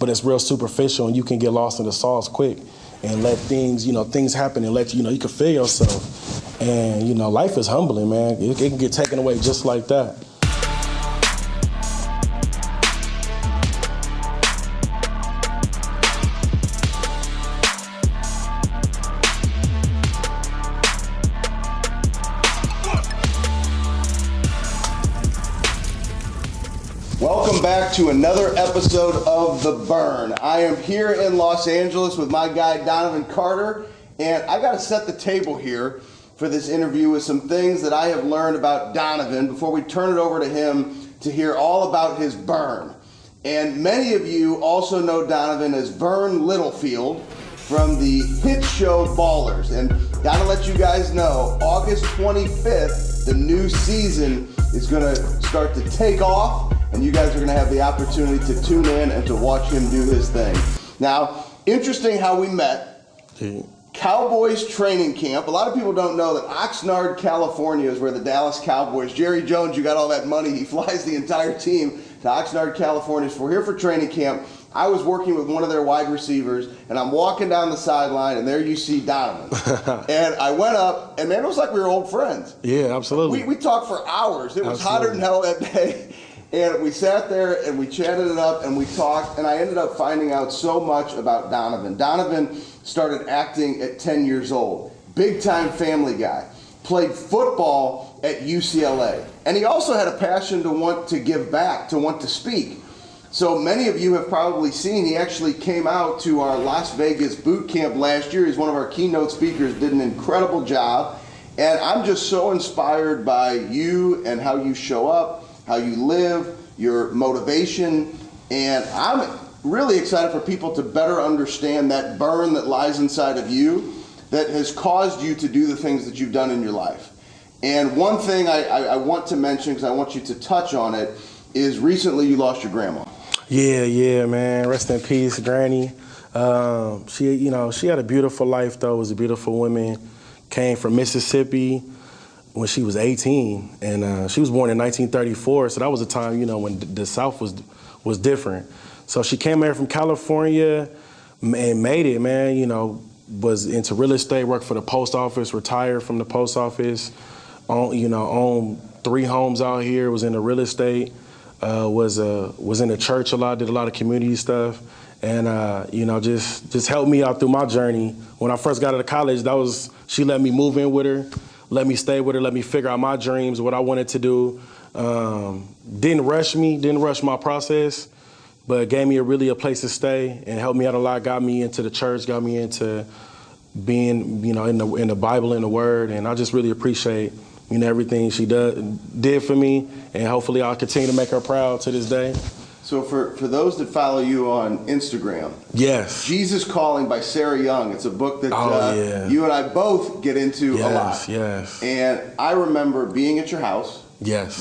but it's real superficial, and you can get lost in the sauce quick and let things, things happen and let you can feel yourself. And, life is humbling, man. It can get taken away just like that. Welcome back to another episode of The Burn. I am here in Los Angeles with my guy Donovan Carter, and I got to set the table here for this interview with some things that I have learned about Donovan before we turn it over to him to hear all about his burn. And many of you also know Donovan as Vernon Littlefield from the hit show Ballers. And gotta let you guys know, August 25th, the new season is gonna start to take off, and you guys are gonna have the opportunity to tune in and to watch him do his thing. Now, interesting how we met. Cowboys training camp. A lot of people don't know that Oxnard, California is where the Dallas Cowboys, Jerry Jones, you got all that money, he flies the entire team to Oxnard, California. So we're here for training camp. I was working with one of their wide receivers, and I'm walking down the sideline, and there you see Donovan. And I went up, and man, it was like we were old friends. Yeah, absolutely. We talked for hours. It was hotter than hell that day. And we sat there and we chatted it up and we talked, and I ended up finding out so much about Donovan. Donovan started acting at 10 years old. Big time family guy. Played football at UCLA. And he also had a passion to want to give back, to want to speak. So many of you have probably seen, he actually came out to our Las Vegas boot camp last year. He's one of our keynote speakers, did an incredible job. And I'm just so inspired by you and how you show up, how you live, your motivation, and I'm really excited for people to better understand that burn that lies inside of you that has caused you to do the things that you've done in your life. And one thing I want to mention, because I want you to touch on it, is recently you lost your grandma. Yeah, man. Rest in peace, Granny. She had a beautiful life, though. Was a beautiful woman. Came from Mississippi when she was 18, and she was born in 1934, so that was a time, when the South was different. So she came here from California and made it, man, was into real estate, worked for the post office, retired from the post office, owned 3 homes out here, was into real estate, was in the church a lot, did a lot of community stuff, and just helped me out through my journey. When I first got out of college, she let me move in with her, let me stay with her, let me figure out my dreams, what I wanted to do. Didn't rush my process, but gave me a place to stay and helped me out a lot, got me into the church, got me into being, in the Bible and the Word. And I just really appreciate, everything she did for me, and hopefully I'll continue to make her proud to this day. So for those that follow you on Instagram, yes, Jesus Calling by Sarah Young. It's a book that you and I both get into a lot. Yes. And I remember being at your house,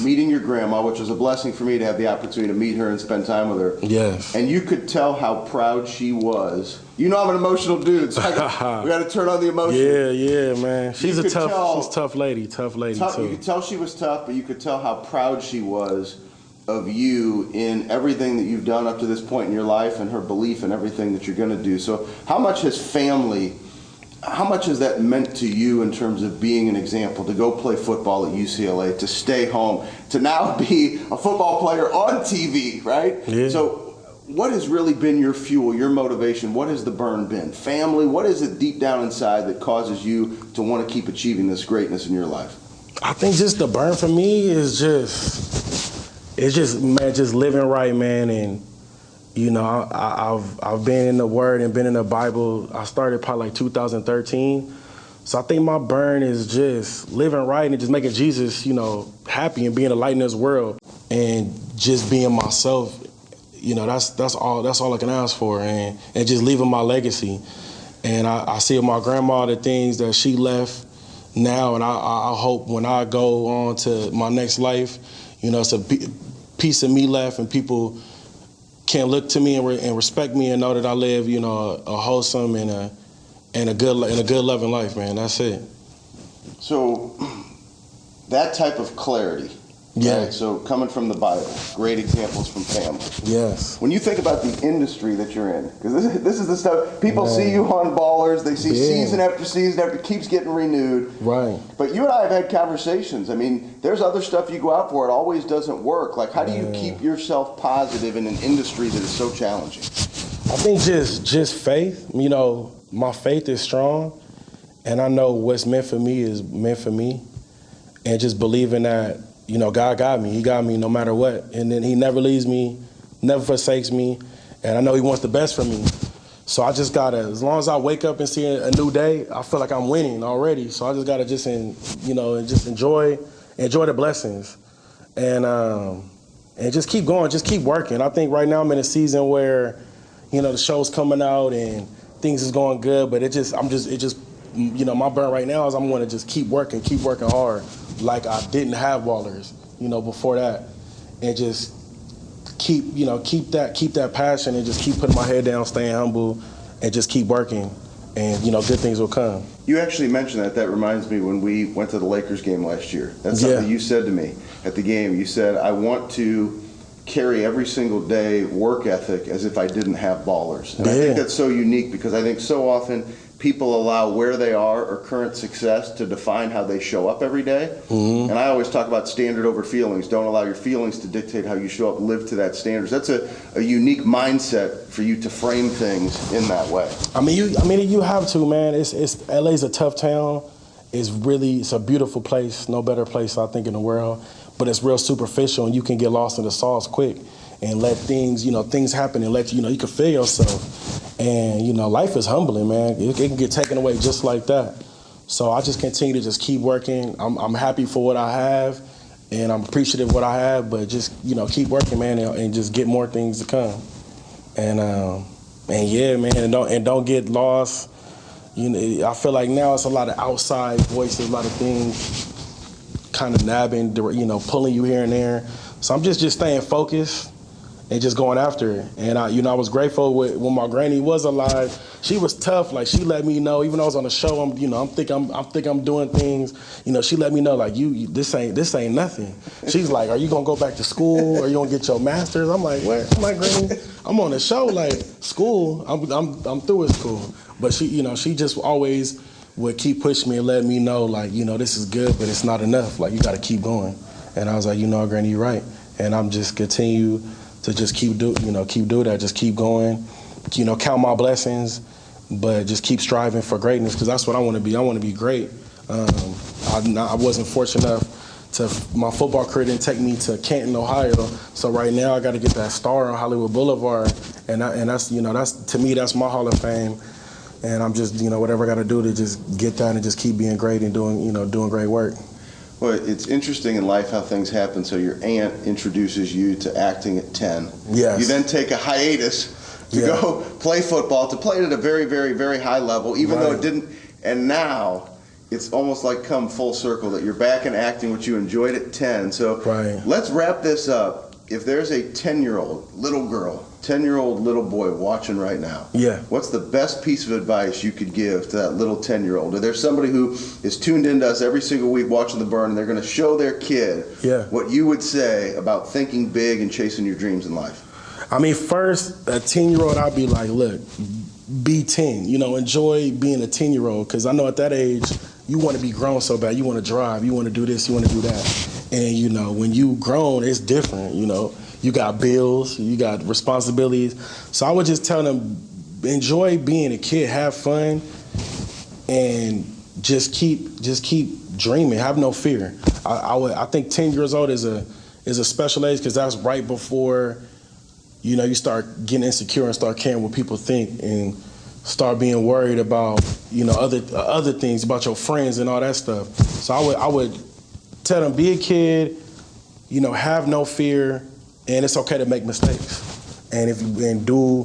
meeting your grandma, which was a blessing for me to have the opportunity to meet her and spend time with her. Yes. And you could tell how proud she was. I'm an emotional dude, so we got to turn on the emotion. Yeah, man. She's a tough lady too. You could tell she was tough, but you could tell how proud she was of you in everything that you've done up to this point in your life, and her belief in everything that you're going to do. So how much has that meant to you in terms of being an example, to go play football at UCLA, to stay home, to now be a football player on TV, right? Yeah. So what has really been your fuel, your motivation? What has the burn been? Family? What is it deep down inside that causes you to want to keep achieving this greatness in your life? I think just the burn for me is just living right, man. And I've been in the Word and been in the Bible. I started probably like 2013. So I think my burn is just living right and just making Jesus, happy and being a light in this world and just being myself. That's all I can ask for, and just leaving my legacy. And I see with my grandma the things that she left now, and I hope when I go on to my next life, it's a piece of me left, and people can look to me and respect me and know that I live, a wholesome and a good loving life, man. That's it. So that type of clarity, Yeah. Right? So coming from the Bible, great examples from family. Yes. When you think about the industry that you're in, because this is the stuff, people see you on Ballers, they see season after season after, it keeps getting renewed. Right. But you and I have had conversations. I mean, there's other stuff you go out for, it always doesn't work. Like, how do you keep yourself positive in an industry that is so challenging? I think just faith. You know, my faith is strong, and I know what's meant for me is meant for me, and just believing that, you know, God got me. He got me no matter what. And then he never leaves me, never forsakes me. And I know he wants the best for me. So I just gotta, as long as I wake up and see a new day, I feel like I'm winning already. So I just gotta just enjoy the blessings. And just keep going, just keep working. I think right now I'm in a season where, you know, the show's coming out and things is going good, but you know, my burn right now is I'm gonna just keep working hard. Like I didn't have Ballers, you know, before that, and just keep that passion and just keep putting my head down, staying humble, and just keep working, and, you know, good things will come. You actually mentioned that. That reminds me when we went to the Lakers game last year. That's something you said to me at the game. You said, I want to carry every single day work ethic as if I didn't have Ballers. And I think that's so unique, because I think so often people allow where they are or current success to define how they show up every day. And I always talk about standard over feelings. Don't allow your feelings to dictate how you show up. Live to that standard. That's a unique mindset for you to frame things in that way. I mean, you have to, man. It's LA's a tough town. It's a beautiful place. No better place, I think, in the world. But it's real superficial, and you can get lost in the sauce quick and let things happen and you can feel yourself. And, you know, life is humbling, man. It can get taken away just like that. So I just continue to just keep working. I'm happy for what I have, and I'm appreciative of what I have, but just, you know, keep working, man, and just get more things to come. And yeah, man, and don't get lost. You know, I feel like now it's a lot of outside voices, a lot of things kind of nabbing, you know, pulling you here and there. So I'm just staying focused and just going after it. And I was grateful when my granny was alive. She was tough. Like, she let me know, even though I was on the show, I'm think I'm doing things. You know, she let me know, like, this ain't nothing. She's like, are you gonna go back to school? Are you gonna get your master's? I'm like, what? I'm like, granny, I'm on the show. Like, school, I'm through with school. But she, you know, she just always would keep pushing me and let me know, like, you know, this is good, but it's not enough. Like, you got to keep going. And I was like, you know, Granny, you're right. And I'm just continue to just keep doing that, just keep going, you know, count my blessings, but just keep striving for greatness, because that's what I want to be. I want to be great. I wasn't fortunate enough my football career didn't take me to Canton, Ohio. So right now I got to get that star on Hollywood Boulevard, and that's, you know, that's, to me, that's my Hall of Fame. And I'm just, you know, whatever I got to do to just get that and just keep being great and doing great work. Well, it's interesting in life how things happen. So your aunt introduces you to acting at 10. Yes. You then take a hiatus to go play football, to play it at a very, very, very high level, even though it didn't. And now it's almost like come full circle that you're back in acting, which you enjoyed at 10. So let's wrap this up. If there's a 10-year-old little girl, 10-year-old little boy watching right now, what's the best piece of advice you could give to that little 10-year-old? Or there's somebody who is tuned into us every single week watching The Burn, and they're going to show their kid what you would say about thinking big and chasing your dreams in life. I mean, first, a 10-year-old, I'd be like, look, be 10. You know, enjoy being a 10-year-old, because I know at that age, you want to be grown so bad. You want to drive. You want to do this. You want to do that. And, you know, when you grown, it's different, you know. You got bills, you got responsibilities. So I would just tell them, enjoy being a kid, have fun, and just keep dreaming. Have no fear. I think 10 years old is a special age, because that's right before, you know, you start getting insecure and start caring what people think and start being worried about, you know, other things, about your friends and all that stuff. So I would tell them, be a kid, you know, have no fear. And it's okay to make mistakes, and do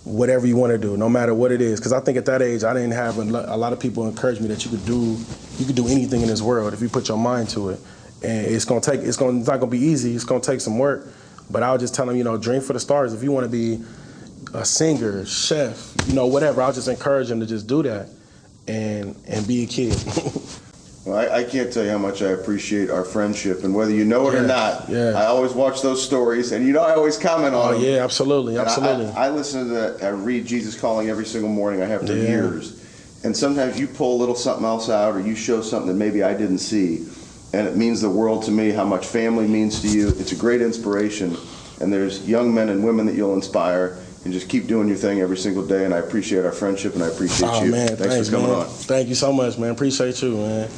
whatever you want to do, no matter what it is. Because I think at that age, I didn't have a lot of people encourage me that you could do anything in this world if you put your mind to it. And it's not gonna be easy. It's gonna take some work. But I would just tell them, you know, dream for the stars. If you want to be a singer, chef, you know, whatever, I'll just encourage them to just do that and be a kid. Well, I can't tell you how much I appreciate our friendship, and whether you know it or not, I always watch those stories, and I always comment on them. Oh, yeah, absolutely, And absolutely. I listen to that. I read Jesus Calling every single morning. I have for years. And sometimes you pull a little something else out, or you show something that maybe I didn't see, and it means the world to me, how much family means to you. It's a great inspiration, and there's young men and women that you'll inspire, and just keep doing your thing every single day, and I appreciate our friendship, and I appreciate you. Man, Thanks for coming on. Thank you so much, man. Appreciate you, man.